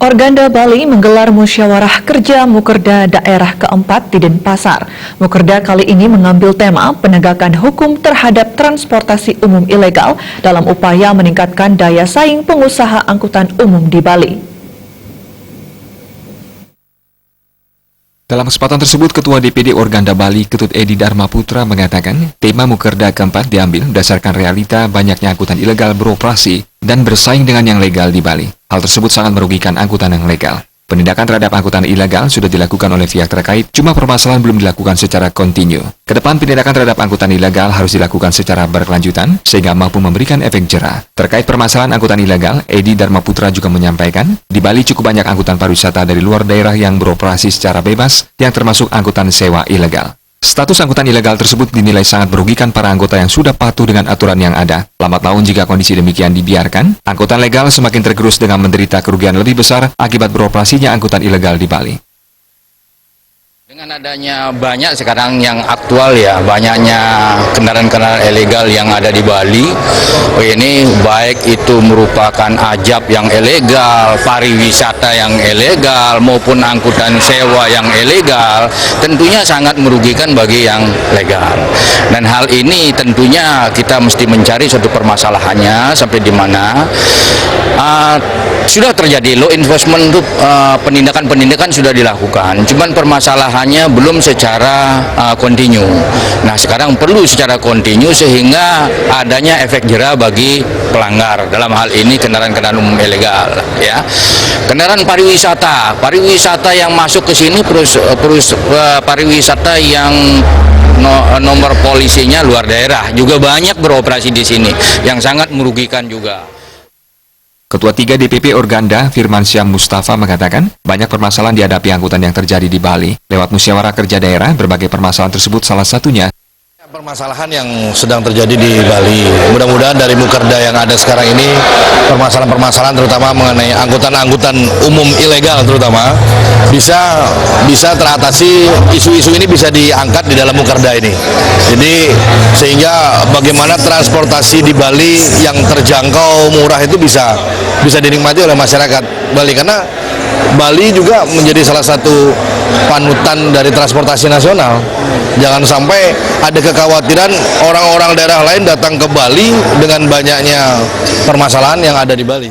Organda Bali menggelar musyawarah kerja Mukerda daerah keempat di Denpasar. Mukerda kali ini mengambil tema penegakan hukum terhadap transportasi umum ilegal dalam upaya meningkatkan daya saing pengusaha angkutan umum di Bali. Dalam kesempatan tersebut, Ketua DPD Organda Bali, Ketut Edi Dharma Putra mengatakan, tema Mukerda keempat diambil berdasarkan realita banyaknya angkutan ilegal beroperasi dan bersaing dengan yang legal di Bali. Hal tersebut sangat merugikan angkutan yang legal. Penindakan terhadap angkutan ilegal sudah dilakukan oleh pihak terkait, cuma permasalahan belum dilakukan secara kontinu. Kedepan penindakan terhadap angkutan ilegal harus dilakukan secara berkelanjutan, sehingga mampu memberikan efek jera. Terkait permasalahan angkutan ilegal, Edi Dharma Putra juga menyampaikan, di Bali cukup banyak angkutan pariwisata dari luar daerah yang beroperasi secara bebas, yang termasuk angkutan sewa ilegal. Status angkutan ilegal tersebut dinilai sangat merugikan para anggota yang sudah patuh dengan aturan yang ada. Lambat laun jika kondisi demikian dibiarkan, angkutan legal semakin tergerus dengan menderita kerugian lebih besar akibat beroperasinya angkutan ilegal di Bali. Dengan adanya banyak sekarang yang aktual ya, banyaknya kendaraan-kendaraan ilegal yang ada di Bali. Ini baik itu merupakan ajab yang ilegal, pariwisata yang ilegal, maupun angkutan sewa yang ilegal, tentunya sangat merugikan bagi yang legal. Dan hal ini tentunya kita mesti mencari suatu permasalahannya sampai di mana sudah terjadi law enforcement itu penindakan sudah dilakukan. Cuman permasalahannya belum secara kontinu. Nah, sekarang perlu secara kontinu sehingga adanya efek jera bagi pelanggar. Dalam hal ini kendaraan-kendaraan umum ilegal, ya. Kendaraan pariwisata yang masuk ke sini pariwisata yang nomor polisinya luar daerah juga banyak beroperasi di sini yang sangat merugikan juga. Ketua 3 DPP Organda, Firmansyah Mustafa mengatakan, banyak permasalahan dihadapi angkutan yang terjadi di Bali. Lewat musyawarah kerja daerah, berbagai permasalahan tersebut salah satunya. Permasalahan yang sedang terjadi di Bali, mudah-mudahan dari Mukerda yang ada sekarang ini, permasalahan-permasalahan terutama mengenai angkutan-angkutan umum ilegal terutama, bisa teratasi, isu-isu ini bisa diangkat di dalam Mukerda ini. Jadi sehingga bagaimana transportasi di Bali yang terjangkau, murah itu bisa dinikmati oleh masyarakat Bali, karena Bali juga menjadi salah satu panutan dari transportasi nasional. Jangan sampai ada kekhawatiran orang-orang daerah lain datang ke Bali dengan banyaknya permasalahan yang ada di Bali.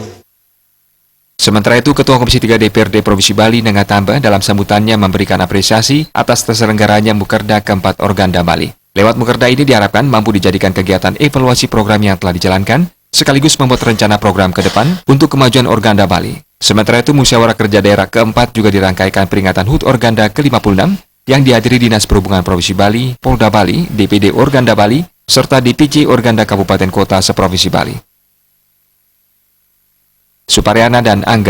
Sementara itu, Ketua Komisi 3 DPRD Provinsi Bali, Nengah Tamba, dalam sambutannya memberikan apresiasi atas terselenggaranya Mukerda keempat Organda Bali. Lewat Mukerda ini diharapkan mampu dijadikan kegiatan evaluasi program yang telah dijalankan, sekaligus membuat rencana program ke depan untuk kemajuan Organda Bali. Sementara itu, musyawarah kerja daerah keempat juga dirangkaikan peringatan HUT Organda ke-56 yang dihadiri Dinas Perhubungan Provinsi Bali, Polda Bali, DPD Organda Bali, serta DPC Organda Kabupaten Kota se-Provinsi Bali. Suparyana dan Angga.